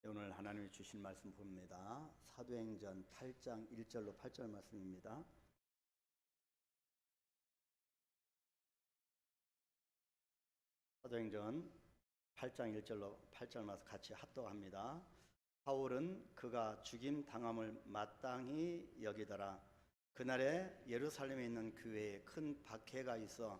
오늘 하나님이 주신 말씀 봅니다. 사도행전 8장 1절로 8절 말씀입니다. 사도행전 8장 1절로 8절 말씀 같이 합독합니다. 바울은 그가 죽임 당함을 마땅히 여기더라. 그날에 예루살렘에 있는 교회에 큰 박해가 있어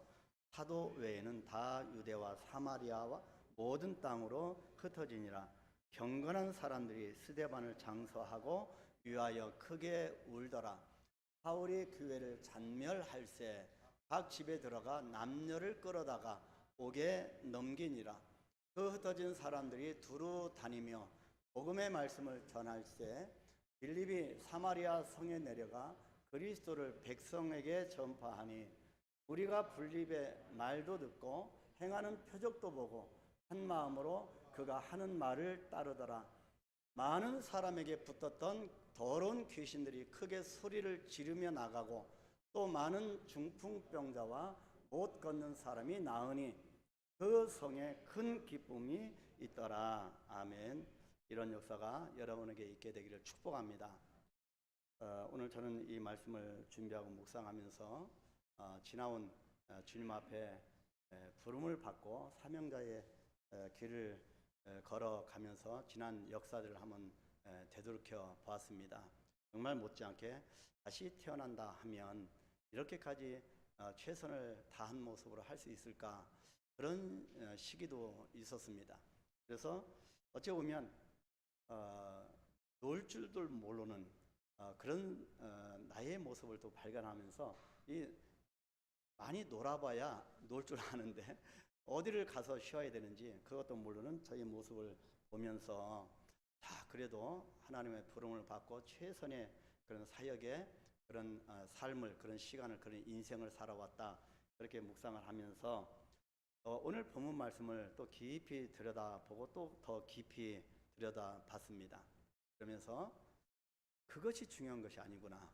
사도 외에는 다 유대와 사마리아와 모든 땅으로 흩어지니라. 경건한 사람들이 스데반을 장서하고 위하여 크게 울더라. 바울이 교회를 잔멸할세 각 집에 들어가 남녀를 끌어다가 옥에 넘기니라. 그 흩어진 사람들이 두루 다니며 복음의 말씀을 전할세 빌립이 사마리아 성에 내려가 그리스도를 백성에게 전파하니 우리가 빌립의 말도 듣고 행하는 표적도 보고 한 마음으로 그가 하는 말을 따르더라. 많은 사람에게 붙었던 더러운 귀신들이 크게 소리를 지르며 나가고 또 많은 중풍병자와 못 걷는 사람이 나으니 그 성에 큰 기쁨이 있더라. 아멘. 이런 역사가 여러분에게 있게 되기를 축복합니다. 오늘 저는 이 말씀을 준비하고 묵상하면서 지나온 주님 앞에 부름을 받고 사명자의 길을 걸어가면서 지난 역사들을 한번 되돌이켜 보았습니다. 정말 못지않게 다시 태어난다 하면 이렇게까지 최선을 다한 모습으로 할 수 있을까, 그런 시기도 있었습니다. 그래서 어찌 보면 놀 줄도 모르는 그런 나의 모습을 또 발견하면서 많이 놀아봐야 놀 줄 아는데 어디를 가서 쉬어야 되는지 그것도 모르는 저의 모습을 보면서 그래도 하나님의 부름을 받고 최선의 그런 사역의 그런 삶을, 그런 시간을, 그런 인생을 살아왔다, 그렇게 묵상을 하면서 오늘 본문 말씀을 또 깊이 들여다보고 또 더 깊이 들여다봤습니다. 그러면서 그것이 중요한 것이 아니구나.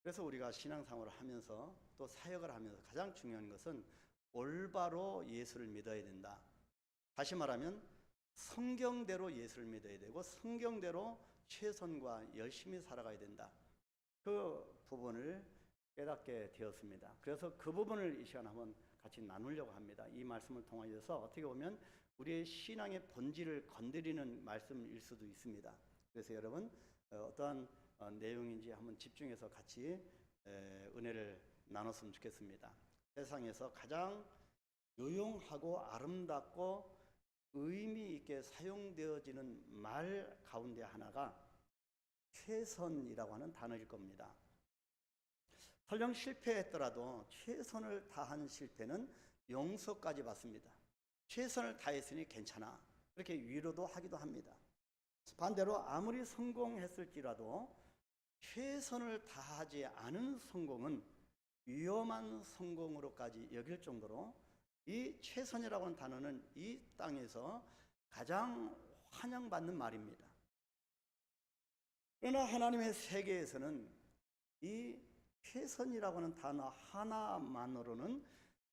그래서 우리가 신앙생활을 하면서 또 사역을 하면서 가장 중요한 것은 올바로 예수를 믿어야 된다. 다시 말하면 성경대로 예수를 믿어야 되고 성경대로 최선과 열심히 살아가야 된다. 그 부분을 깨닫게 되었습니다. 그래서 그 부분을 이 시간 한번 같이 나누려고 합니다. 이 말씀을 통하여서 어떻게 보면 우리의 신앙의 본질을 건드리는 말씀일 수도 있습니다. 그래서 여러분 어떠한 내용인지 한번 집중해서 같이 은혜를 나눴으면 좋겠습니다. 세상에서 가장 유용하고 아름답고 의미 있게 사용되어지는 말 가운데 하나가 최선이라고 하는 단어일 겁니다. 설령 실패했더라도 최선을 다한 실패는 용서까지 받습니다. 최선을 다했으니 괜찮아, 그렇게 위로도 하기도 합니다. 반대로 아무리 성공했을지라도 최선을 다하지 않은 성공은 위험한 성공으로까지 여길 정도로 이 최선이라고 하는 단어는 이 땅에서 가장 환영받는 말입니다. 그러나 하나님의 세계에서는 이 최선이라고 하는 단어 하나만으로는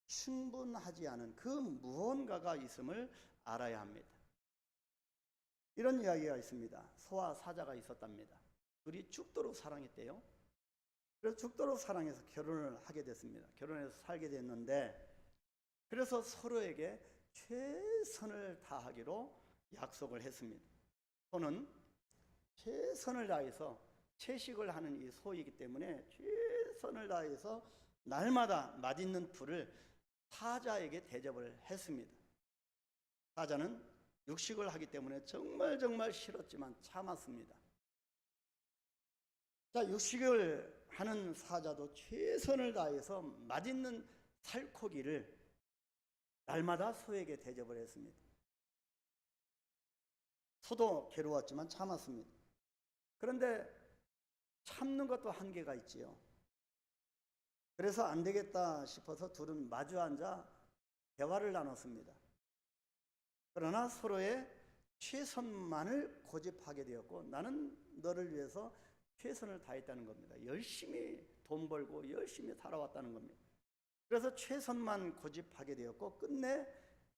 충분하지 않은 그 무언가가 있음을 알아야 합니다. 이런 이야기가 있습니다. 소와 사자가 있었답니다. 둘이 죽도록 사랑했대요. 그래서 죽도록 사랑해서 결혼을 하게 됐습니다. 결혼해서 살게 됐는데, 그래서 서로에게 최선을 다하기로 약속을 했습니다. 소는 최선을 다해서 채식을 하는 이 소이기 때문에 최선을 다해서 날마다 맛있는 풀을 사자에게 대접을 했습니다. 사자는 육식을 하기 때문에 정말 싫었지만 참았습니다. 육식을 하는 사자도 최선을 다해서 맛있는 살코기를 날마다 소에게 대접을 했습니다. 소도 괴로웠지만 참았습니다. 그런데 참는 것도 한계가 있지요. 그래서 안 되겠다 싶어서 둘은 마주 앉아 대화를 나눴습니다. 그러나 서로의 최선만을 고집하게 되었고, 나는 너를 위해서 최선을 다했다는 겁니다. 열심히 돈 벌고 열심히 살아왔다는 겁니다. 그래서 최선만 고집하게 되었고 끝내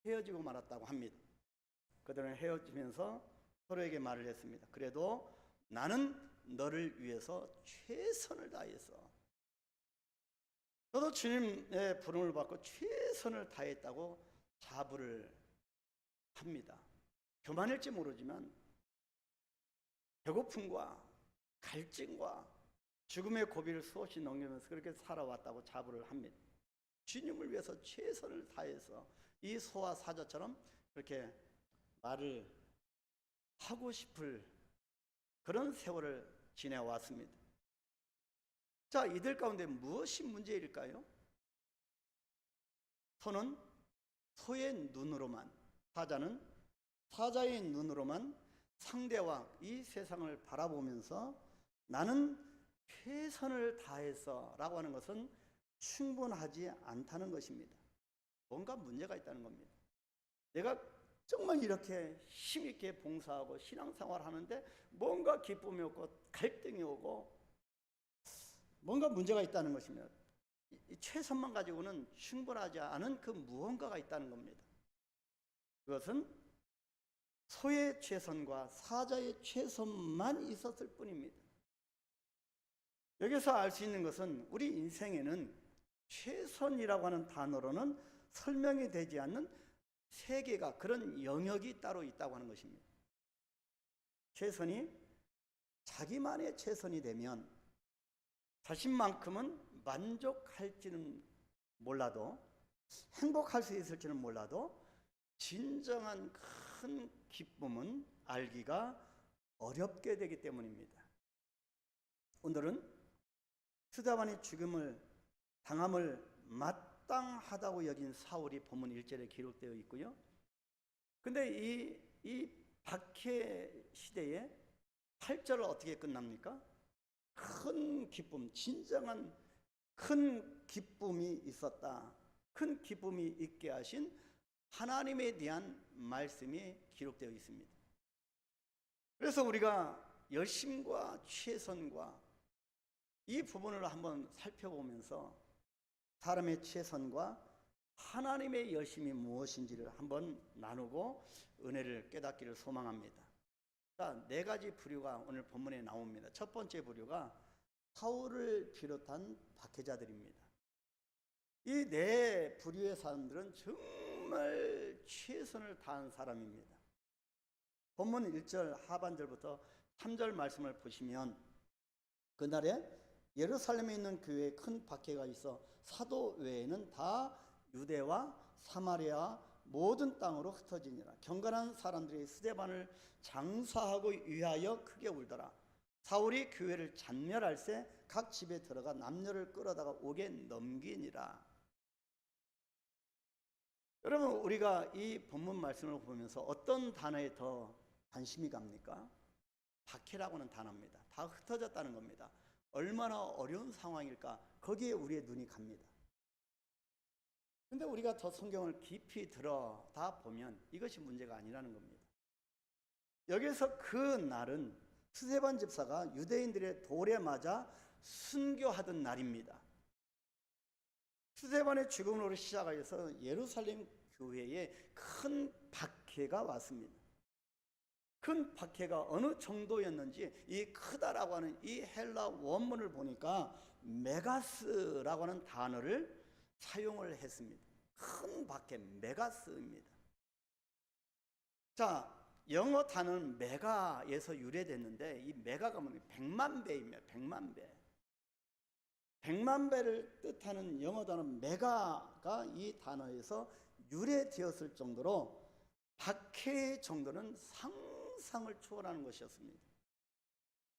헤어지고 말았다고 합니다. 그들은 헤어지면서 서로에게 말을 했습니다. 그래도 나는 너를 위해서 최선을 다해서, 저도 주님의 부름을 받고 최선을 다했다고 자부를 합니다. 교만일지 모르지만 배고픔과 갈증과 죽음의 고비를 수없이 넘기면서 그렇게 살아왔다고 자부를 합니다. 주님을 위해서 최선을 다해서 이 소와 사자처럼 그렇게 말을 하고 싶을 그런 세월을 지내왔습니다. 자, 이들 가운데 무엇이 문제일까요? 소는 소의 눈으로만, 사자는 사자의 눈으로만 상대와 이 세상을 바라보면서 나는 최선을 다해서 라고 하는 것은 충분하지 않다는 것입니다. 뭔가 문제가 있다는 겁니다. 내가 정말 이렇게 힘있게 봉사하고 신앙생활 하는데 뭔가 기쁨이 없고 갈등이 오고 뭔가 문제가 있다는 것입니다. 이 최선만 가지고는 충분하지 않은 그 무언가가 있다는 겁니다. 그것은 소의 최선과 사자의 최선만 있었을 뿐입니다. 여기서 알 수 있는 것은 우리 인생에는 최선이라고 하는 단어로는 설명이 되지 않는 세계가, 그런 영역이 따로 있다고 하는 것입니다. 최선이 자기만의 최선이 되면 자신만큼은 만족할지는 몰라도, 행복할 수 있을지는 몰라도 진정한 큰 기쁨은 알기가 어렵게 되기 때문입니다. 오늘은 스데반이 죽음을 당함을 마땅하다고 여긴 사울이 본문 1절에 기록되어 있고요. 근데 이 박해 시대에 8절을 어떻게 끝납니까? 큰 기쁨, 진정한 큰 기쁨이 있었다. 큰 기쁨이 있게 하신 하나님에 대한 말씀이 기록되어 있습니다. 그래서 우리가 열심과 최선과 이 부분을 한번 살펴보면서 사람의 최선과 하나님의 열심이 무엇인지를 한번 나누고 은혜를 깨닫기를 소망합니다. 자, 4가지 부류가 오늘 본문에 나옵니다. 첫 번째 부류가 사울을 비롯한 박해자들입니다. 이 4부류의 사람들은 정말 최선을 다한 사람입니다. 본문 1절 하반절부터 3절 말씀을 보시면 그날에 예루살렘에 있는 교회에 큰 박해가 있어 사도 외에는 다 유대와 사마리아 모든 땅으로 흩어지니라. 경건한 사람들이 스데반을 장사하고 위하여 크게 울더라. 사울이 교회를 잔멸할세 각 집에 들어가 남녀를 끌어다가 옥에 넘기니라. 여러분, 우리가 이 본문 말씀을 보면서 어떤 단어에 더 관심이 갑니까? 박해라고 하는 단어입니다. 다 흩어졌다는 겁니다. 얼마나 어려운 상황일까? 거기에 우리의 눈이 갑니다. 근데 우리가 더 성경을 깊이 들어다 보면 이것이 문제가 아니라는 겁니다. 여기서 그 날은 스데반 집사가 유대인들의 돌에 맞아 순교하던 날입니다. 스데반의 죽음으로 시작하여서 예루살렘 교회에 큰 박해가 왔습니다. 큰 박해가 어느 정도였는지 이 크다라고 하는 이 헬라 원문을 보니까 메가스라고 하는 단어를 사용을 했습니다. 큰 박해, 메가스입니다. 자, 영어 단어는 메가에서 유래됐는데 이 메가가 뭐냐면 100만 배입니다. 100만 배. 100만 배를 뜻하는 영어 단어 메가가 이 단어에서 유래되었을 정도로 박해의 정도는 상상을 초월하는 것이었습니다.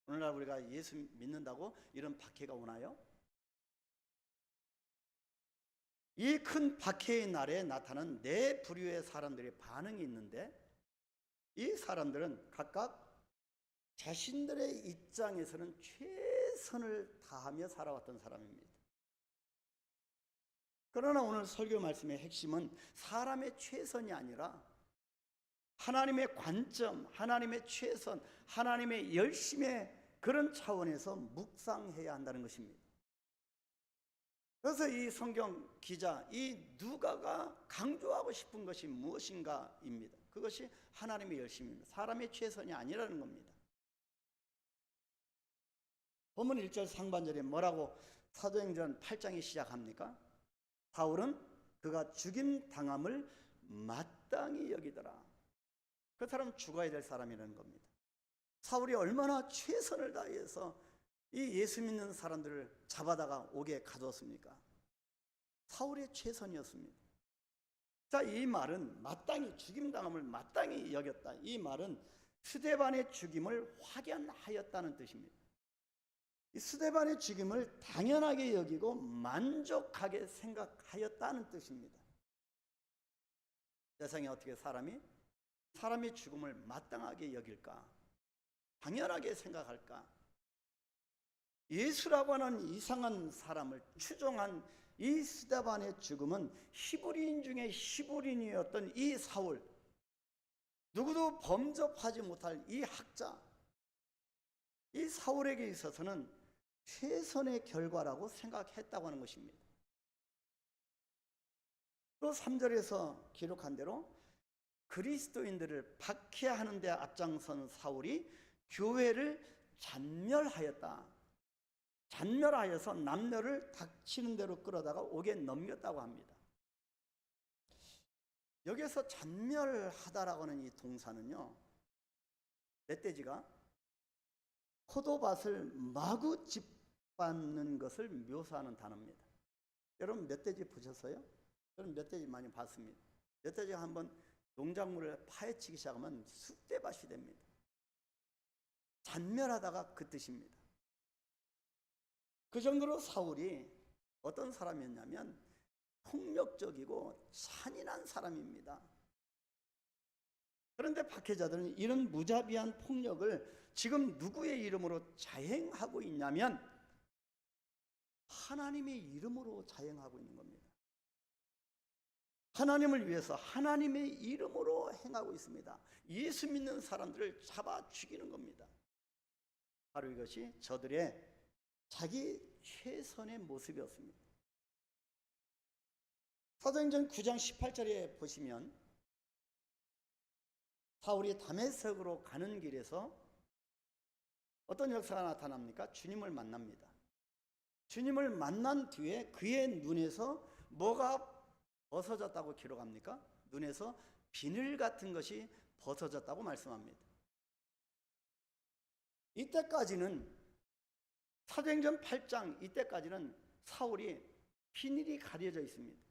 오늘날 우리가 예수 믿는다고 이런 박해가 오나요? 이 큰 박해의 날에 나타난 4부류의 사람들의 반응이 있는데 이 사람들은 각각 자신들의 입장에서는 최선을 다하며 살아왔던 사람입니다. 그러나 오늘 설교 말씀의 핵심은 사람의 최선이 아니라 하나님의 관점, 하나님의 최선, 하나님의 열심의 그런 차원에서 묵상해야 한다는 것입니다. 그래서 이 성경 기자, 이 누가가 강조하고 싶은 것이 무엇인가입니다. 그것이 하나님의 열심입니다. 사람의 최선이 아니라는 겁니다. 본문 1절 상반절에 뭐라고 사도행전 8장이 시작합니까? 사울은 그가 죽임 당함을 마땅히 여기더라. 그 사람은 죽어야 될 사람이라는 겁니다. 사울이 얼마나 최선을 다해서 이 예수 믿는 사람들을 잡아다가 옥에 가뒀습니까? 사울의 최선이었습니다. 자, 이 말은 마땅히 죽임당함을 마땅히 여겼다. 이 말은 스데반의 죽임을 확연하였다는 뜻입니다. 이 스데반의 죽임을 당연하게 여기고 만족하게 생각하였다는 뜻입니다. 세상에 어떻게 사람의 죽음을 마땅하게 여길까? 당연하게 생각할까? 예수라고 하는 이상한 사람을 추종한 이 스데반의 죽음은 히브리인 중에 히브리인이었던 이 사울, 누구도 범접하지 못할 이 학자, 이 사울에게 있어서는 최선의 결과라고 생각했다고 하는 것입니다. 또 3절에서 기록한 대로 그리스도인들을 박해하는 데 앞장선 사울이 교회를 잔멸하여서 남녀를 닥치는 대로 끌어다가 옥에 넘겼다고 합니다. 여기서 잔멸하다라고 하는 이 동사는요, 멧돼지가 포도밭을 마구 짓밟는 것을 묘사하는 단어입니다. 여러분 멧돼지 보셨어요? 저는 멧돼지 많이 봤습니다. 멧돼지가 한번 농작물을 파헤치기 시작하면 쑥대밭이 됩니다. 잔멸하다가 그 뜻입니다. 그 정도로 사울이 어떤 사람이었냐면 폭력적이고 잔인한 사람입니다. 그런데 박해자들은 이런 무자비한 폭력을 지금 누구의 이름으로 자행하고 있냐면 하나님의 이름으로 자행하고 있는 겁니다. 하나님을 위해서 하나님의 이름으로 행하고 있습니다. 예수 믿는 사람들을 잡아 죽이는 겁니다. 바로 이것이 저들의 자기 최선의 모습이었습니다. 사도행전 9장 18절에 보시면 사울이 다메섹으로 가는 길에서 어떤 역사가 나타납니까? 주님을 만납니다. 주님을 만난 뒤에 그의 눈에서 뭐가 벗어졌다고 기록합니까? 눈에서 비늘 같은 것이 벗어졌다고 말씀합니다. 이때까지는 사도행전 8장 이때까지는 사울이 비늘이 가려져 있습니다.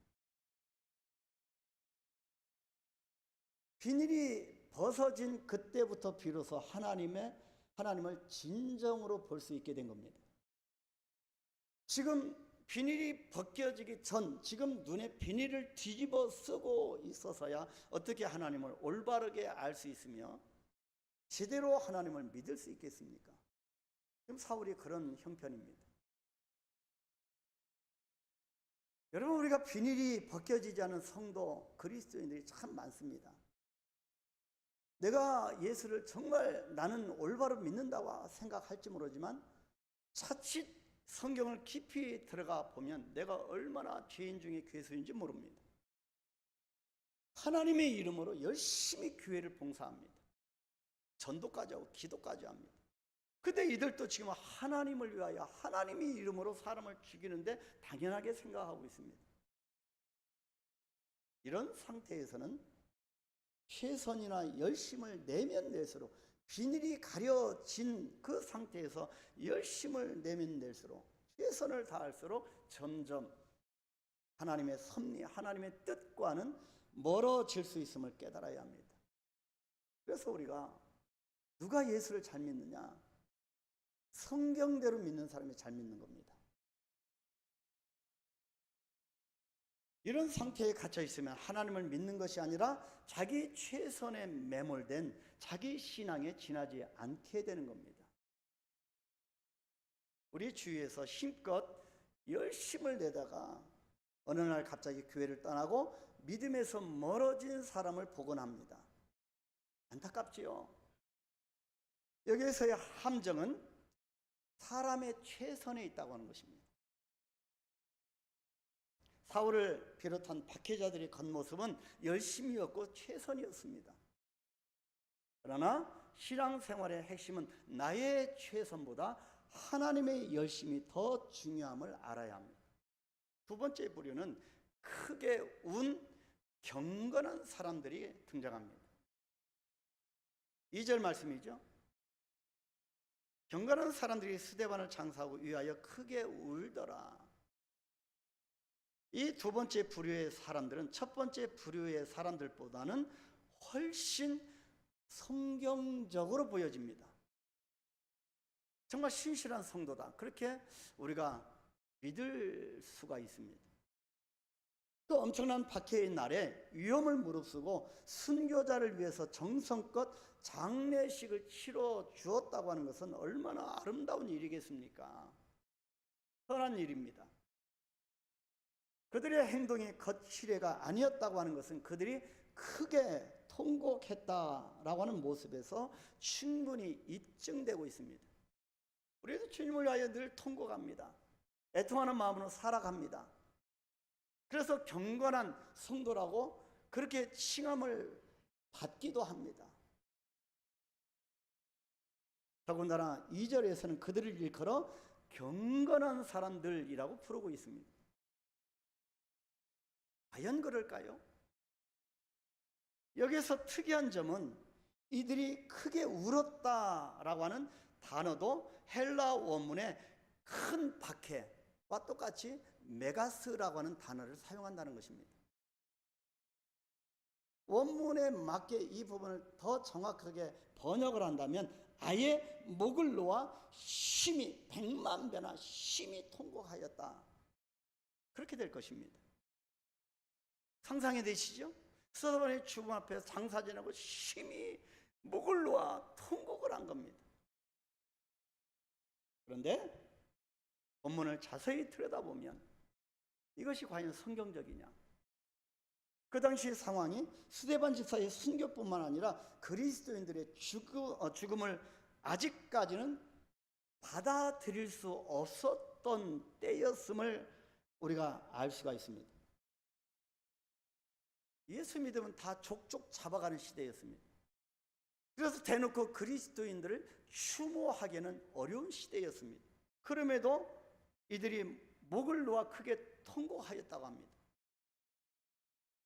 비늘이 벗어진 그때부터 비로소 하나님을 진정으로 볼 수 있게 된 겁니다. 지금 비닐이 벗겨지기 전, 지금 눈에 비닐을 뒤집어 쓰고 있어서야 어떻게 하나님을 올바르게 알 수 있으며 제대로 하나님을 믿을 수 있겠습니까? 지금 사울이 그런 형편입니다. 여러분, 우리가 비닐이 벗겨지지 않은 성도 그리스도인들이 참 많습니다. 내가 예수를 정말 나는 올바로 믿는다고 생각할지 모르지만 자칫 성경을 깊이 들어가 보면 내가 얼마나 죄인 중에 괴수인지 모릅니다. 하나님의 이름으로 열심히 교회를 봉사합니다. 전도까지 하고 기도까지 합니다. 근데 이들도 지금 하나님을 위하여 하나님의 이름으로 사람을 죽이는데 당연하게 생각하고 있습니다. 이런 상태에서는 최선이나 열심을 내면 낼수록 비늘이 가려진 그 상태에서 열심을 내면 낼수록 최선을 다할수록 점점 하나님의 섭리, 하나님의 뜻과는 멀어질 수 있음을 깨달아야 합니다. 그래서 우리가 누가 예수를 잘 믿느냐? 성경대로 믿는 사람이 잘 믿는 겁니다. 이런 상태에 갇혀 있으면 하나님을 믿는 것이 아니라 자기 최선에 매몰된 자기 신앙에 지나지 않게 되는 겁니다. 우리 주위에서 힘껏 열심을 내다가 어느 날 갑자기 교회를 떠나고 믿음에서 멀어진 사람을 보곤 합니다. 안타깝지요. 여기에서의 함정은 사람의 최선에 있다고 하는 것입니다. 사울을 비롯한 박해자들의 겉모습은 열심이었고 최선이었습니다. 그러나 신앙생활의 핵심은 나의 최선보다 하나님의 열심이 더 중요함을 알아야 합니다. 두 번째 부류는 크게 운 경건한 사람들이 등장합니다. 2절 말씀이죠. 경건한 사람들이 스데반을 장사하고 위하여 크게 울더라. 이 두 번째 부류의 사람들은 첫 번째 부류의 사람들보다는 훨씬 성경적으로 보여집니다. 정말 신실한 성도다, 그렇게 우리가 믿을 수가 있습니다. 또 엄청난 박해의 날에 위험을 무릅쓰고 순교자를 위해서 정성껏 장례식을 치러 주었다고 하는 것은 얼마나 아름다운 일이겠습니까? 선한 일입니다. 그들의 행동이 거칠애가 아니었다고 하는 것은 그들이 크게 통곡했다라고 하는 모습에서 충분히 입증되고 있습니다. 우리도 주님을 위하여 늘 통곡합니다. 애통하는 마음으로 살아갑니다. 그래서 경건한 성도라고 그렇게 칭함을 받기도 합니다. 더군다나 2절에서는 그들을 일컬어 경건한 사람들이라고 부르고 있습니다. 과연 그럴까요? 여기서 특이한 점은 이들이 크게 울었다라고 하는 단어도 헬라 원문의 큰 박해와 똑같이 메가스라고 하는 단어를 사용한다는 것입니다. 원문에 맞게 이 부분을 더 정확하게 번역을 한다면 아예 목을 놓아 심히 100만 배나 심히 통곡하였다, 그렇게 될 것입니다. 상상이 되시죠? 스데반의 죽음 앞에서 장사 지내고 심히 목을 놓아 통곡을 한 겁니다. 그런데 본문을 자세히 들여다보면 이것이 과연 성경적이냐? 그 당시 상황이 스데반 집사의 순교뿐만 아니라 그리스도인들의 죽음을 아직까지는 받아들일 수 없었던 때였음을 우리가 알 수가 있습니다. 예수 믿으면 다 족족 잡아가는 시대였습니다. 그래서 대놓고 그리스도인들을 추모하기는 어려운 시대였습니다. 그럼에도 이들이 목을 놓아 크게 통곡하였다고 합니다.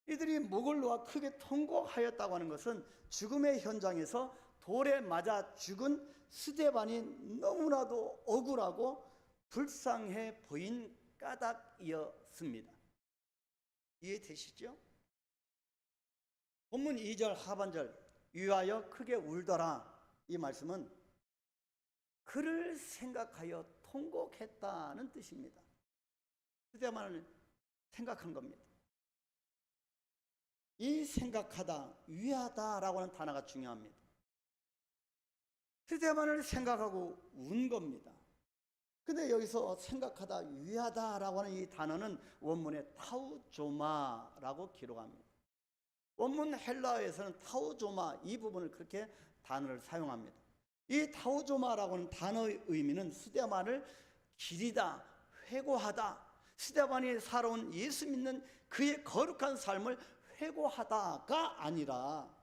이들이 목을 놓아 크게 통곡하였다고 하는 것은 죽음의 현장에서 돌에 맞아 죽은 스데반이 너무나도 억울하고 불쌍해 보인 까닭이었습니다. 이해되시죠? 본문 2절 하반절 위하여 크게 울더라, 이 말씀은 그를 생각하여 통곡했다는 뜻입니다. 스데반을 생각한 겁니다. 이 생각하다, 위하다라고 하는 단어가 중요합니다. 스데반을 생각하고 운 겁니다. 근데 여기서 생각하다, 위하다라고 하는 이 단어는 원문에 타우조마라고 기록합니다. 원문 헬라어에서는 타우조마, 이 부분을 그렇게 단어를 사용합니다. 이 타우조마라고 하는 단어의 의미는 스데반을 기리다, 회고하다, 스데반이 살아온 예수 믿는 그의 거룩한 삶을 회고하다가 아니라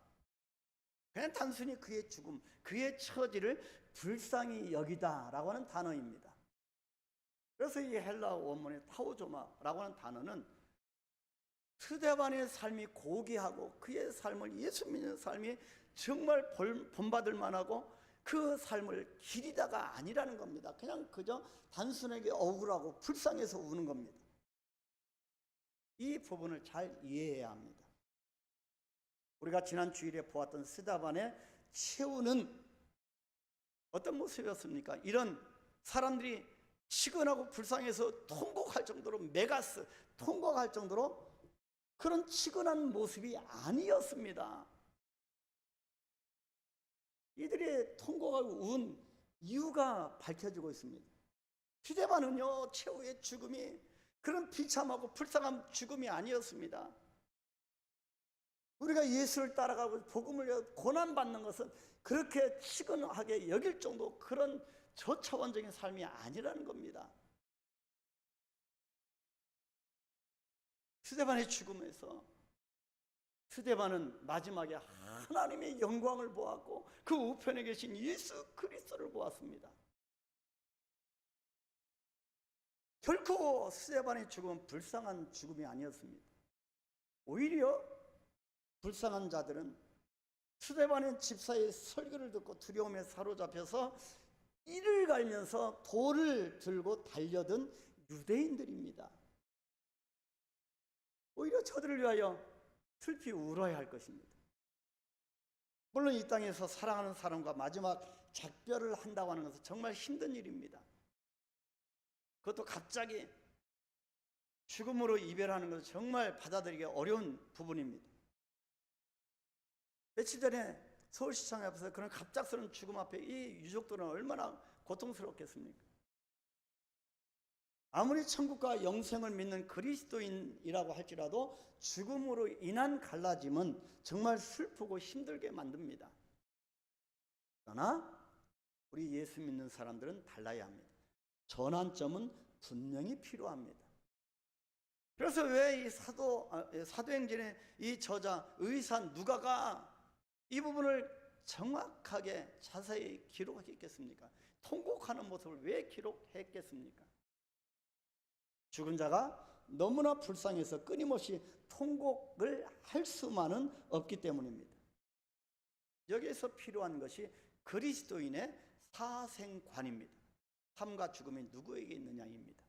그냥 단순히 그의 죽음, 그의 처지를 불쌍히 여기다라고 하는 단어입니다. 그래서 이 헬라 원문의 타우조마라고 하는 단어는 스데반의 삶이 고귀하고 그의 삶을, 예수 믿는 삶이 정말 본받을 만하고 그 삶을 기리다가 아니라는 겁니다. 그냥 그저 단순하게 억울하고 불쌍해서 우는 겁니다. 이 부분을 잘 이해해야 합니다. 우리가 지난 주일에 보았던 스데반의 최후는 어떤 모습이었습니까? 이런 사람들이 치근하고 불쌍해서 통곡할 정도로, 메가스, 통곡할 정도로 그런 치근한 모습이 아니었습니다. 이들이 통곡하고 운 이유가 밝혀지고 있습니다. 스데반은요, 최후의 죽음이 그런 비참하고 불쌍한 죽음이 아니었습니다. 우리가 예수를 따라가고 복음을 고난받는 것은 그렇게 치근하게 여길 정도 그런 저차원적인 삶이 아니라는 겁니다. 스데반의 죽음에서 스데반은 마지막에 하나님의 영광을 보았고 그 우편에 계신 예수 그리스도를 보았습니다. 결코 스데반의 죽음은 불쌍한 죽음이 아니었습니다. 오히려 불쌍한 자들은 스데반의 집사의 설교를 듣고 두려움에 사로잡혀서 이를 갈면서 돌을 들고 달려든 유대인들입니다. 오히려 저들을 위하여 슬피 울어야 할 것입니다. 물론 이 땅에서 사랑하는 사람과 마지막 작별을 한다고 하는 것은 정말 힘든 일입니다. 그것도 갑자기 죽음으로 이별하는 것은 정말 받아들이기 어려운 부분입니다. 며칠 전에 서울시청 앞에서 그런 갑작스러운 죽음 앞에 이 유족들은 얼마나 고통스럽겠습니까? 아무리 천국과 영생을 믿는 그리스도인이라고 할지라도 죽음으로 인한 갈라짐은 정말 슬프고 힘들게 만듭니다. 그러나 우리 예수 믿는 사람들은 달라야 합니다. 전환점은 분명히 필요합니다. 그래서 왜 이 사도행전의 이 저자 의사 누가가 이 부분을 정확하게 자세히 기록했겠습니까? 통곡하는 모습을 왜 기록했겠습니까? 죽은 자가 너무나 불쌍해서 끊임없이 통곡을 할 수만은 없기 때문입니다. 여기에서 필요한 것이 그리스도인의 사생관입니다. 삶과 죽음이 누구에게 있느냐입니다.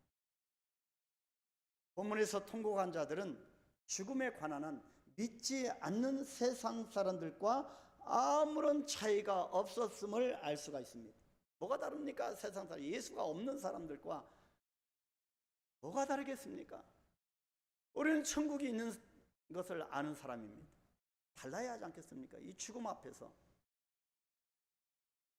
본문에서 통곡한 자들은 죽음에 관한 한 믿지 않는 세상 사람들과 아무런 차이가 없었음을 알 수가 있습니다. 뭐가 다릅니까? 세상 사람, 예수가 없는 사람들과 뭐가 다르겠습니까? 우리는 천국이 있는 것을 아는 사람입니다. 달라야 하지 않겠습니까? 이 죽음 앞에서.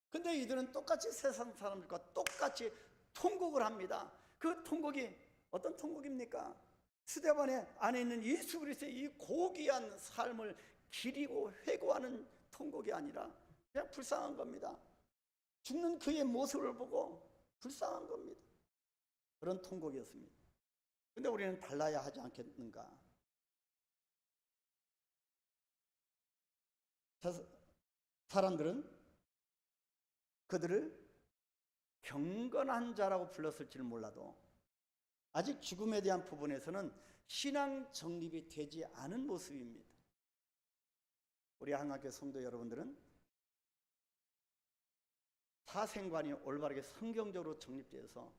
근데 이들은 똑같이 세상 사람들과 똑같이 통곡을 합니다. 그 통곡이 어떤 통곡입니까? 스데반의 안에 있는 예수 그리스도의 이 고귀한 삶을 기리고 회고하는 통곡이 아니라 그냥 불쌍한 겁니다. 죽는 그의 모습을 보고 불쌍한 겁니다. 그런 통곡이었습니다. 근데 우리는 달라야 하지 않겠는가? 사람들은 그들을 경건한 자라고 불렀을지는 몰라도 아직 죽음에 대한 부분에서는 신앙 정립이 되지 않은 모습입니다. 우리 한국교회 성도 여러분들은 사생관이 올바르게 성경적으로 정립되어서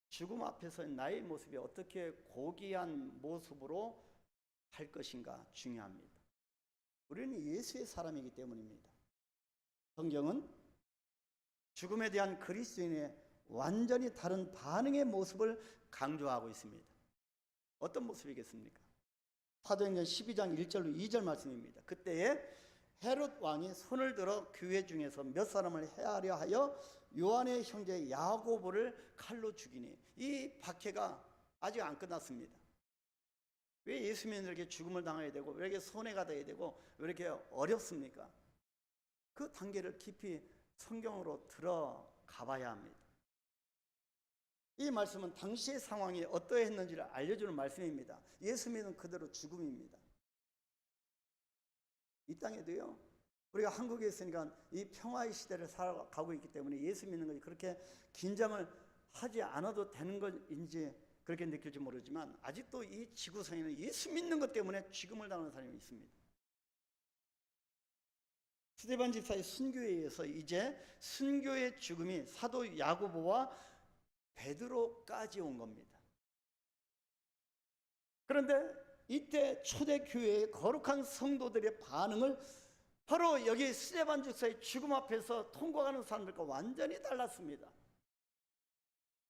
죽음 앞에서의 나의 모습이 어떻게 고귀한 모습으로 할 것인가 중요합니다. 우리는 예수의 사람이기 때문입니다. 성경은 죽음에 대한 그리스도인의 완전히 다른 반응의 모습을 강조하고 있습니다. 어떤 모습이겠습니까? 사도행전 12장 1절로 2절 말씀입니다. 그때에 헤롯 왕이 손을 들어 교회 중에서 몇 사람을 해하려 하여 요한의 형제 야고보를 칼로 죽이니, 이 박해가 아직 안 끝났습니다. 왜 예수 믿는들에게 죽음을 당해야 되고 왜 이렇게 손해가 돼야 되고 왜 이렇게 어렵습니까? 그 단계를 깊이 성경으로 들어가 봐야 합니다. 이 말씀은 당시의 상황이 어떠했는지를 알려주는 말씀입니다. 예수 믿는 그대로 죽음입니다. 이 땅에도요, 우리가 한국에 있으니까 이 평화의 시대를 살아가고 있기 때문에 예수 믿는 것이 그렇게 긴장을 하지 않아도 되는 것인지 그렇게 느낄지 모르지만 아직도 이 지구상에는 예수 믿는 것 때문에 죽음을 당하는 사람이 있습니다. 스데반 집사의 순교에 의해서 이제 순교의 죽음이 사도 야고보와 베드로까지 온 겁니다. 그런데 이때 초대교회의 거룩한 성도들의 반응을 바로 여기 스데반 집사의 죽음 앞에서 통과하는 사람들과 완전히 달랐습니다.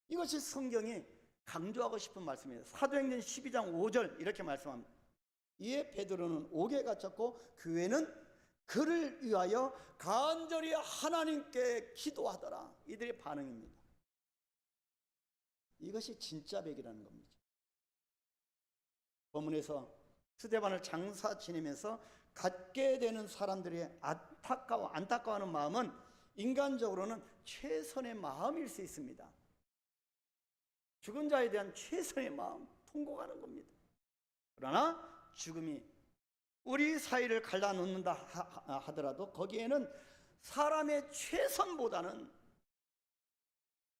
이것이 성경이 강조하고 싶은 말씀이에요. 사도행전 12장 5절 이렇게 말씀합니다. 이에 베드로는 옥에 갇혔고 교회는 그를 위하여 간절히 하나님께 기도하더라. 이들의 반응입니다. 이것이 진짜 백이라는 겁니다. 본문에서 스데반을 장사 지내면서 갖게 되는 사람들의 안타까워하는 마음은 인간적으로는 최선의 마음일 수 있습니다. 죽은 자에 대한 최선의 마음, 통곡하는 겁니다. 그러나 죽음이 우리 사이를 갈라놓는다 하더라도 거기에는 사람의 최선보다는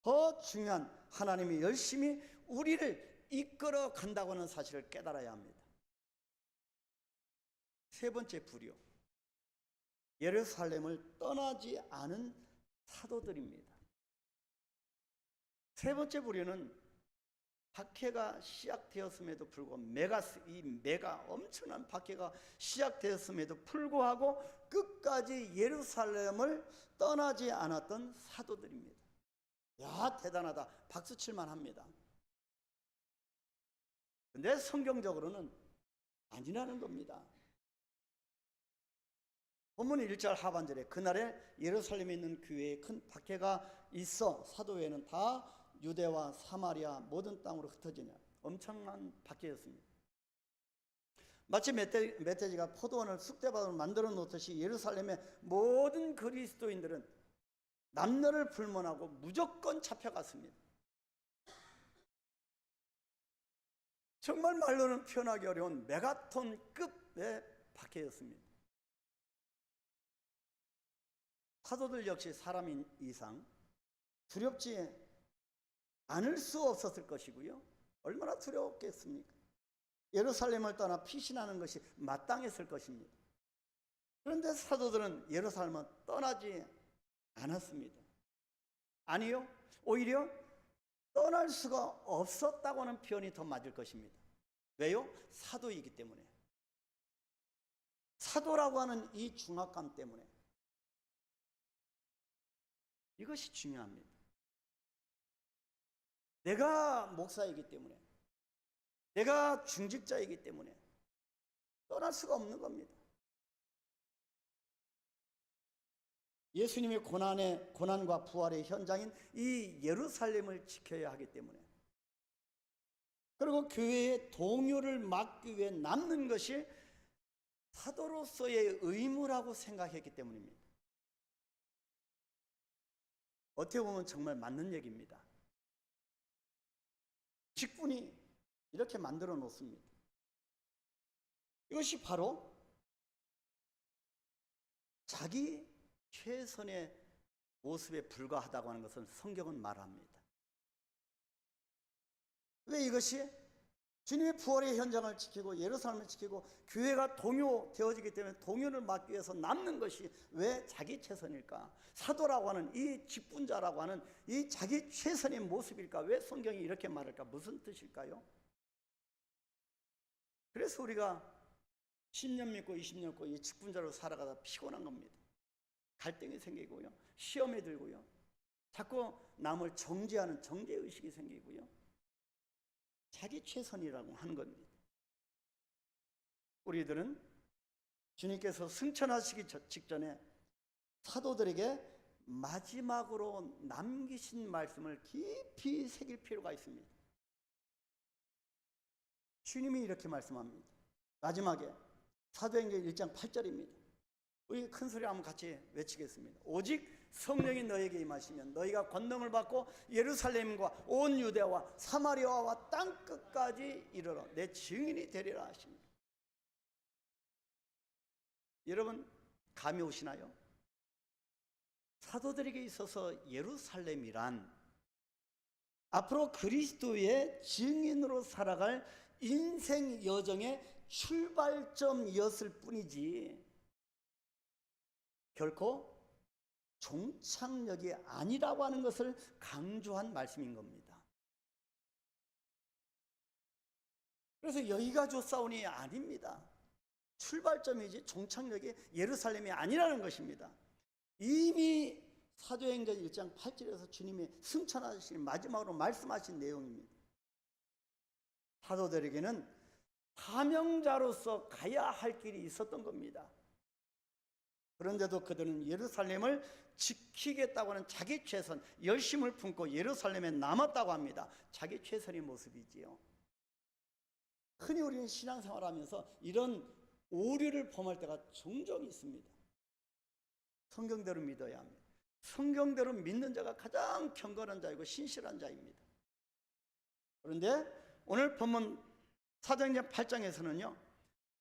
더 중요한 하나님이 열심히 우리를 이끌어 간다고 하는 사실을 깨달아야 합니다. 세 번째 부류, 예루살렘을 떠나지 않은 사도들입니다. 세 번째 부류는 박해가 시작되었음에도 불구하고 엄청난 박해가 시작되었음에도 불구하고 끝까지 예루살렘을 떠나지 않았던 사도들입니다. 야, 대단하다. 박수 칠만 합니다. 근데 성경적으로는 아니라는 겁니다. 본문 1절 하반절에 그날에 예루살렘에 있는 교회에 큰 박해가 있어 사도회는 다 유대와 사마리아 모든 땅으로 흩어지냐. 엄청난 박해였습니다. 마치 멧돼지가 포도원을 쑥대밭으로 만들어 놓듯이 예루살렘의 모든 그리스도인들은 남녀를 불문하고 무조건 잡혀갔습니다. 정말 말로는 표현하기 어려운 메가톤급의 박해였습니다. 사도들 역시 사람인 이상 두렵지 않을 수 없었을 것이고요. 얼마나 두려웠겠습니까? 예루살렘을 떠나 피신하는 것이 마땅했을 것입니다. 그런데 사도들은 예루살렘을 떠나지 않았습니다. 아니요, 오히려 떠날 수가 없었다고 하는 표현이 더 맞을 것입니다. 왜요? 사도이기 때문에. 사도라고 하는 이 중압감 때문에. 이것이 중요합니다. 내가 목사이기 때문에, 내가 중직자이기 때문에 떠날 수가 없는 겁니다. 예수님의 고난과 부활의 현장인 이 예루살렘을 지켜야 하기 때문에, 그리고 교회의 동요를 막기 위해 남는 것이 사도로서의 의무라고 생각했기 때문입니다. 어떻게 보면 정말 맞는 얘기입니다. 직분이 이렇게 만들어 놓습니다. 이것이 바로 자기 최선의 모습에 불과하다고 하는 것을 성경은 말합니다. 왜 이것이 주님의 부활의 현장을 지키고 예루살렘을 지키고 교회가 동요되어지기 때문에 동요를 막기 위해서 남는 것이 왜 자기 최선일까? 사도라고 하는 이 직분자라고 하는 이 자기 최선의 모습일까? 왜 성경이 이렇게 말할까? 무슨 뜻일까요? 그래서 우리가 10년 믿고 20년 믿고 이 직분자로 살아가다 피곤한 겁니다. 갈등이 생기고요, 시험에 들고요, 자꾸 남을 정죄하는 정죄의식이 생기고요, 자기 최선이라고 하는 겁니다. 우리들은 주님께서 승천하시기 직전에 사도들에게 마지막으로 남기신 말씀을 깊이 새길 필요가 있습니다. 주님이 이렇게 말씀합니다. 마지막에 사도행전 1장 8절입니다. 우리 큰 소리 한번 같이 외치겠습니다. 오직 성령이 너에게 임하시면 너희가 권능을 받고 예루살렘과 온 유대와 사마리아와 땅 끝까지 이르러 내 증인이 되리라 하십니다. 여러분 감이 오시나요? 사도들에게 있어서 예루살렘이란 앞으로 그리스도의 증인으로 살아갈 인생 여정의 출발점이었을 뿐이지 결코 종착역이 아니라고 하는 것을 강조한 말씀인 겁니다. 그래서 여기가 좋사오니 아닙니다. 출발점이지 종착역이 예루살렘이 아니라는 것입니다. 이미 사도행전 1장 8절에서 주님이 승천하신 마지막으로 말씀하신 내용입니다. 사도들에게는 사명자로서 가야 할 길이 있었던 겁니다. 그런데도 그들은 예루살렘을 지키겠다고 하는 자기 최선, 열심을 품고 예루살렘에 남았다고 합니다. 자기 최선의 모습이지요. 흔히 우리는 신앙생활하면서 이런 오류를 범할 때가 종종 있습니다. 성경대로 믿어야 합니다. 성경대로 믿는 자가 가장 경건한 자이고 신실한 자입니다. 그런데 오늘 본문 사도행전 8장에서는요,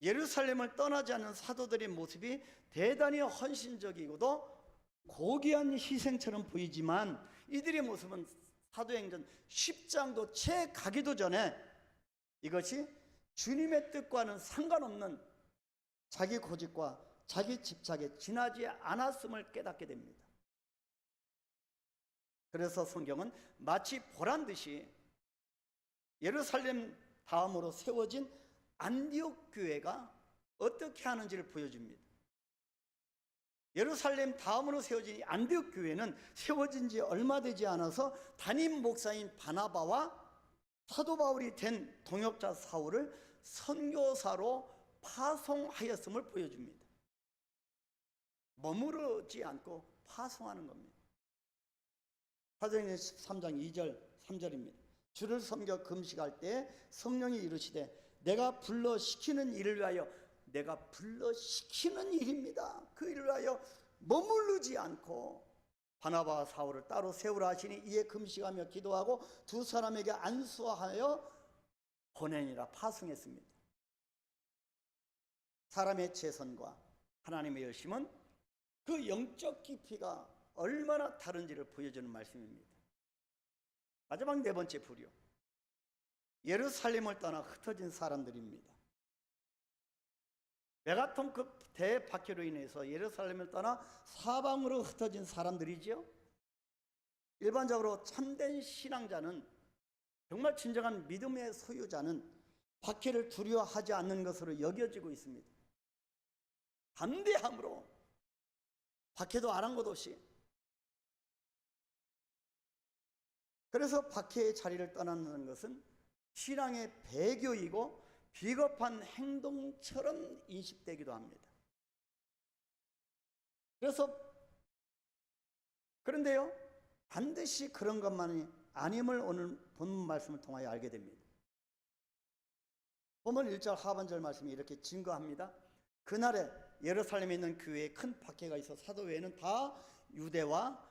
예루살렘을 떠나지 않는 사도들의 모습이 대단히 헌신적이고도 고귀한 희생처럼 보이지만 이들의 모습은 사도행전 10장도 채 가기도 전에 이것이 주님의 뜻과는 상관없는 자기 고집과 자기 집착에 지나지 않았음을 깨닫게 됩니다. 그래서 성경은 마치 보란 듯이 예루살렘 다음으로 세워진 안디옥 교회가 어떻게 하는지를 보여줍니다. 예루살렘 다음으로 세워진 안디옥 교회는 세워진 지 얼마 되지 않아서 담임 목사인 바나바와 사도 바울이 된 동역자 사울을 선교사로 파송하였음을 보여줍니다. 머무르지 않고 파송하는 겁니다. 사도행전 13장 2절 3절입니다. 주를 섬겨 금식할 때 성령이 이르시되 내가 불러 시키는 일을 위하여, 내가 불러 시키는 일입니다. 그 일을 위하여 머무르지 않고 바나바와 사울을 따로 세우라 하시니 이에 금식하며 기도하고 두 사람에게 안수하여 보내니라. 파송했습니다. 사람의 최선과 하나님의 열심은 그 영적 깊이가 얼마나 다른지를 보여주는 말씀입니다. 마지막 네 번째 부류, 예루살렘을 떠나 흩어진 사람들입니다. 메가톤급 대박해로 인해서 예루살렘을 떠나 사방으로 흩어진 사람들이지요. 일반적으로 참된 신앙자는, 정말 진정한 믿음의 소유자는 박해를 두려워하지 않는 것으로 여겨지고 있습니다. 담대함으로 박해도 아랑곳 없이, 그래서 박해의 자리를 떠나는 것은 신앙의 배교이고 비겁한 행동처럼 인식되기도 합니다. 그런데요, 반드시 그런 것만이 아님을 오늘 본문 말씀을 통하여 알게 됩니다. 본문 1절 하반절 말씀이 이렇게 증거합니다. 그날에 예루살렘에 있는 교회에 큰 박해가 있어 사도 외에는 다 유대와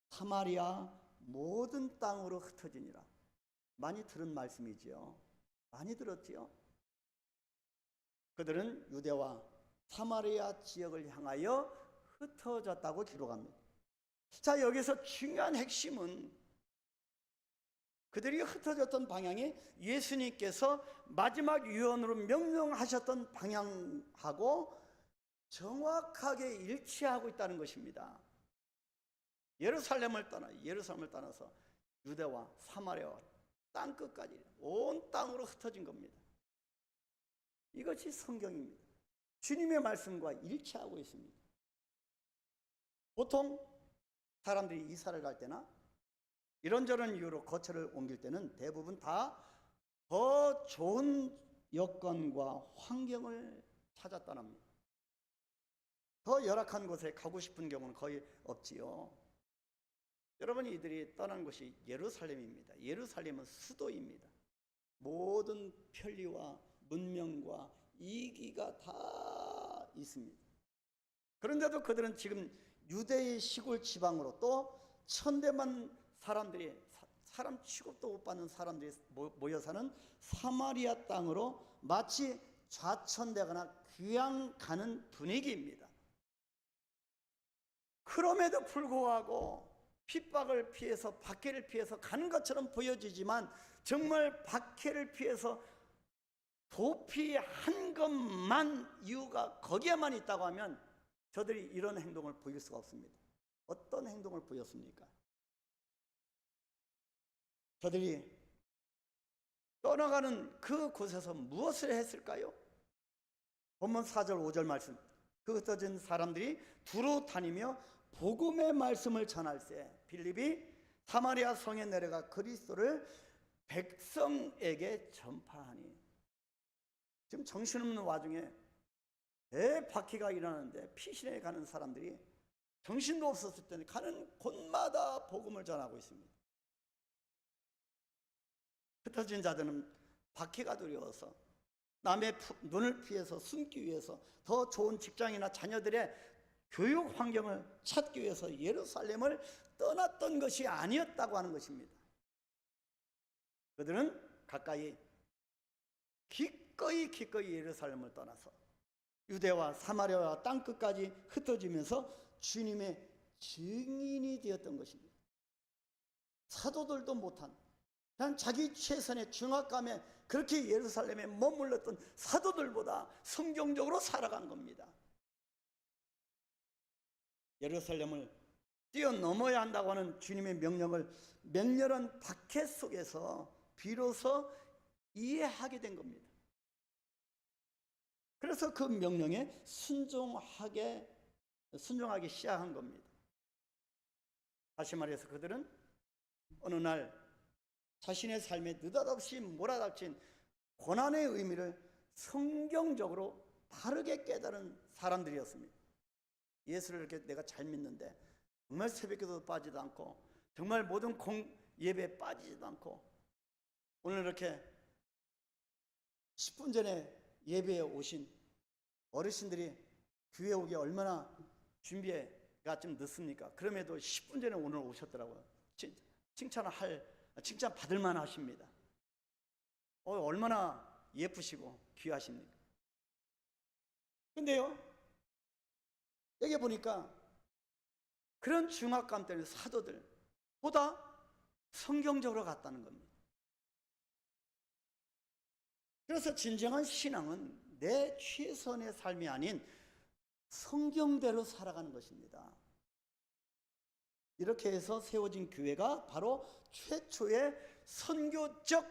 사마리아 모든 땅으로 흩어지니라. 많이 들은 말씀이지요. 많이 들었지요. 그들은 유대와 사마리아 지역을 향하여 흩어졌다고 기록합니다. 자, 여기서 중요한 핵심은 그들이 흩어졌던 방향이 예수님께서 마지막 유언으로 명령하셨던 방향하고 정확하게 일치하고 있다는 것입니다. 예루살렘을 떠나서 유대와 사마리아와 땅끝까지 온 땅으로 흩어진 겁니다. 이것이 성경입니다. 주님의 말씀과 일치하고 있습니다. 보통 사람들이 이사를 갈 때나 이런저런 이유로 거처를 옮길 때는 대부분 다 더 좋은 여건과 환경을 찾아 떠납니다. 더 열악한 곳에 가고 싶은 경우는 거의 없지요. 여러분, 이들이 떠난 곳이 예루살렘입니다. 예루살렘은 수도입니다. 모든 편리와 문명과 이기가 다 있습니다. 그런데도 그들은 지금 유대의 시골 지방으로 또 천대만 사람들이, 사람 취급도 못 받는 사람들이 모여 사는 사마리아 땅으로 마치 좌천되거나 귀양 가는 분위기입니다. 그럼에도 불구하고 핍박을 피해서, 박해를 피해서 가는 것처럼 보여지지만 정말 박해를 피해서 도피한 것만 이유가 거기에만 있다고 하면 저들이 이런 행동을 보일 수가 없습니다. 어떤 행동을 보였습니까? 저들이 떠나가는 그 곳에서 무엇을 했을까요? 본문 4절 5절 말씀, 그 흩어진 사람들이 두루 다니며 복음의 말씀을 전할 때 빌립이 사마리아 성에 내려가 그리스도를 백성에게 전파하니. 지금 정신없는 와중에 대박해가 일어나는데 피신해 가는 사람들이 정신도 없었을 때는 가는 곳마다 복음을 전하고 있습니다. 흩어진 자들은 박해가 두려워서 남의 눈을 피해서 숨기 위해서 더 좋은 직장이나 자녀들의 교육 환경을 찾기 위해서 예루살렘을 떠났던 것이 아니었다고 하는 것입니다. 그들은 가까이 기꺼이 예루살렘을 떠나서 유대와 사마리아와 땅끝까지 흩어지면서 주님의 증인이 되었던 것입니다. 사도들도 못한, 그냥 자기 최선의 중압감에 그렇게 예루살렘에 머물렀던 사도들보다 성경적으로 살아간 겁니다. 예루살렘을 뛰어넘어야 한다고 하는 주님의 명령을 맹렬한 박해 속에서 비로소 이해하게 된 겁니다. 그래서 그 명령에 순종하기 시작한 겁니다. 다시 말해서 그들은 어느 날 자신의 삶에 느닷없이 몰아닥친 고난의 의미를 성경적으로 바르게 깨달은 사람들이었습니다. 예수를 이렇게 내가 잘 믿는데 정말 새벽기도도 빠지도 않고 정말 모든 예배에 빠지지도 않고 오늘 이렇게 10분 전에 예배에 오신 어르신들이 교회 오기 얼마나 준비가 좀 늦습니까? 그럼에도 10분 전에 오늘 오셨더라고요. 칭찬 받을 만 하십니다. 얼마나 예쁘시고 귀하십니까? 근데요, 여기 보니까 그런 중압감 때문에 사도들보다 성경적으로 갔다는 겁니다. 그래서 진정한 신앙은 내 최선의 삶이 아닌 성경대로 살아가는 것입니다. 이렇게 해서 세워진 교회가 바로 최초의 선교적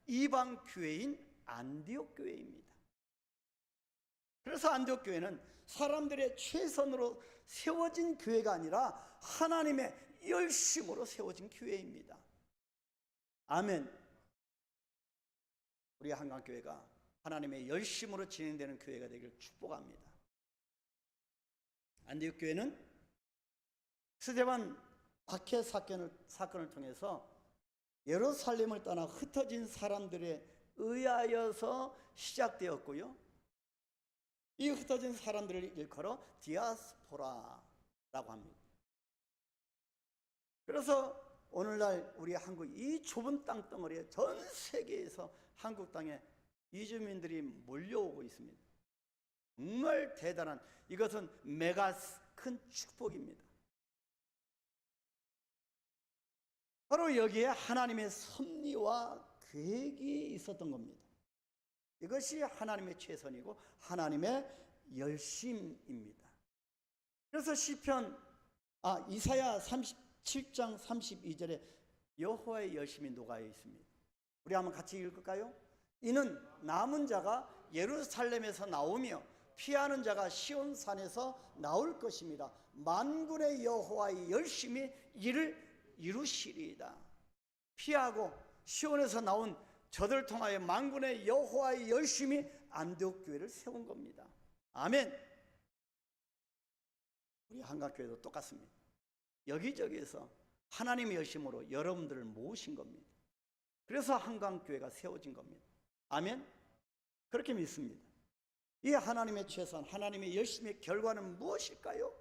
이방 교회인 안디옥 교회입니다. 그래서 안디옥 교회는 사람들의 최선으로 세워진 교회가 아니라 하나님의 열심으로 세워진 교회입니다. 아멘. 우리 한강교회가 하나님의 열심으로 진행되는 교회가 되기를 축복합니다. 안디옥 교회는 스데반 박해 사건을 통해서 예루살렘을 떠나 흩어진 사람들에 의하여서 시작되었고요. 이 흩어진 사람들을 일컬어 디아스포라라고 합니다. 그래서 오늘날 우리 한국 이 좁은 땅덩어리에 전 세계에서 한국 땅에 이주민들이 몰려오고 있습니다. 정말 대단한, 이것은 메가 큰 축복입니다. 바로 여기에 하나님의 섭리와 계획이 있었던 겁니다. 이것이 하나님의 최선이고 하나님의 열심입니다. 그래서 이사야 37장 32절에 여호와의 열심이 녹아 있습니다. 우리 한번 같이 읽을까요? 이는 남은 자가 예루살렘에서 나오며 피하는 자가 시온산에서 나올 것입니다. 만군의 여호와의 열심이 이를 이루시리이다. 피하고 시온에서 나온 저들 통하여 만군의 여호와의 열심이 안디옥 교회를 세운 겁니다. 아멘. 우리 한강교회도 똑같습니다. 여기저기에서 하나님의 열심으로 여러분들을 모으신 겁니다. 그래서 한강교회가 세워진 겁니다. 아멘. 그렇게 믿습니다. 이 하나님의 최선, 하나님의 열심의 결과는 무엇일까요?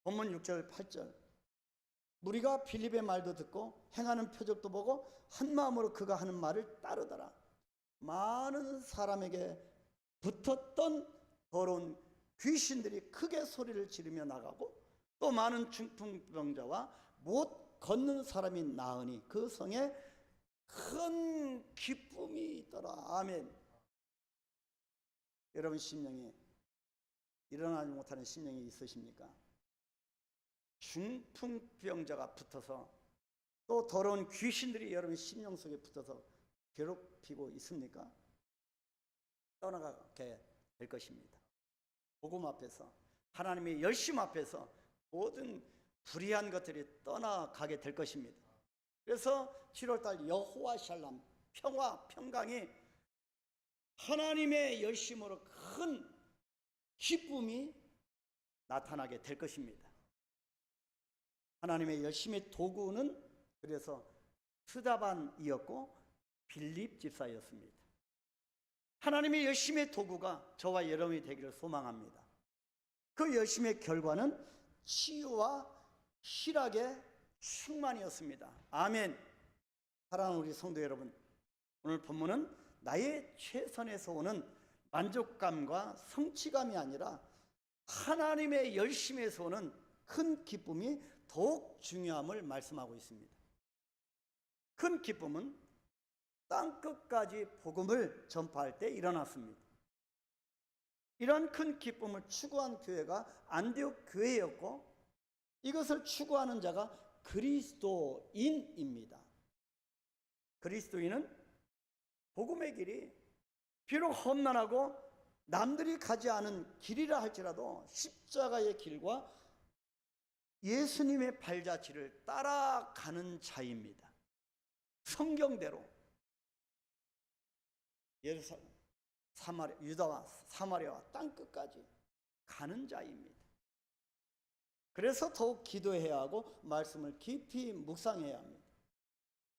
본문 6절 8절 무리가 빌립의 말도 듣고 행하는 표적도 보고 한 마음으로 그가 하는 말을 따르더라. 많은 사람에게 붙었던 더러운 귀신들이 크게 소리를 지르며 나가고 또 많은 중풍병자와 못 걷는 사람이 나으니 그 성에 큰 기쁨이 있더라. 아멘. 여러분 심령이 일어나지 못하는 심령이 있으십니까? 중풍병자가 붙어서 또 더러운 귀신들이 여러분 심령 속에 붙어서 괴롭히고 있습니까? 떠나가게 될 것입니다. 복음 앞에서 하나님의 열심 앞에서 모든 불의한 것들이 떠나가게 될 것입니다. 그래서 7월달 여호와 샬람 평강이 하나님의 열심으로 큰 기쁨이 나타나게 될 것입니다. 하나님의 열심의 도구는 그래서 스데반이었고 빌립 집사였습니다. 하나님의 열심의 도구가 저와 여러분이 되기를 소망합니다. 그 열심의 결과는 치유와 희락의 충만이었습니다. 아멘. 사랑하는 우리 성도 여러분, 오늘 본문은 나의 최선에서 오는 만족감과 성취감이 아니라 하나님의 열심에서 오는 큰 기쁨이 더욱 중요함을 말씀하고 있습니다. 큰 기쁨은 땅끝까지 복음을 전파할 때 일어났습니다. 이러한 큰 기쁨을 추구한 교회가 안디옥 교회였고, 이것을 추구하는 자가 그리스도인입니다. 그리스도인은 복음의 길이 비록 험난하고 남들이 가지 않은 길이라 할지라도 십자가의 길과 예수님의 발자취를 따라가는 자입니다. 성경대로 유다와 사마리아와 땅끝까지 가는 자입니다. 그래서 더욱 기도해야 하고 말씀을 깊이 묵상해야 합니다.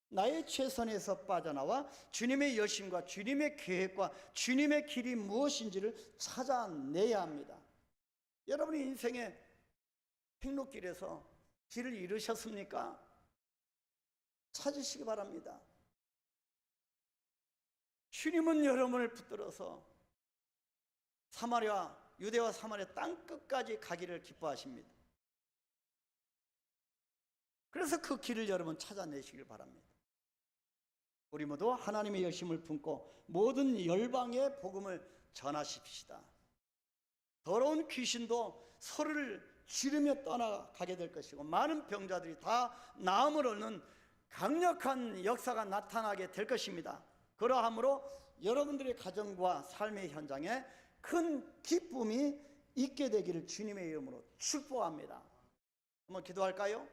나의 최선에서 빠져나와 주님의 열심과 주님의 계획과 주님의 길이 무엇인지를 찾아내야 합니다. 여러분이 인생의 행로길에서 길을 잃으셨습니까? 찾으시기 바랍니다. 주님은 여러분을 붙들어서 유대와 사마리아 땅끝까지 가기를 기뻐하십니다. 그래서 그 길을 여러분 찾아내시길 바랍니다. 우리 모두 하나님의 열심을 품고 모든 열방의 복음을 전하십시다. 더러운 귀신도 서로를 지르며 떠나가게 될 것이고, 많은 병자들이 다 나음을 얻는 강력한 역사가 나타나게 될 것입니다. 그러하므로 여러분들의 가정과 삶의 현장에 큰 기쁨이 있게 되기를 주님의 이름으로 축복합니다. 한번 기도할까요?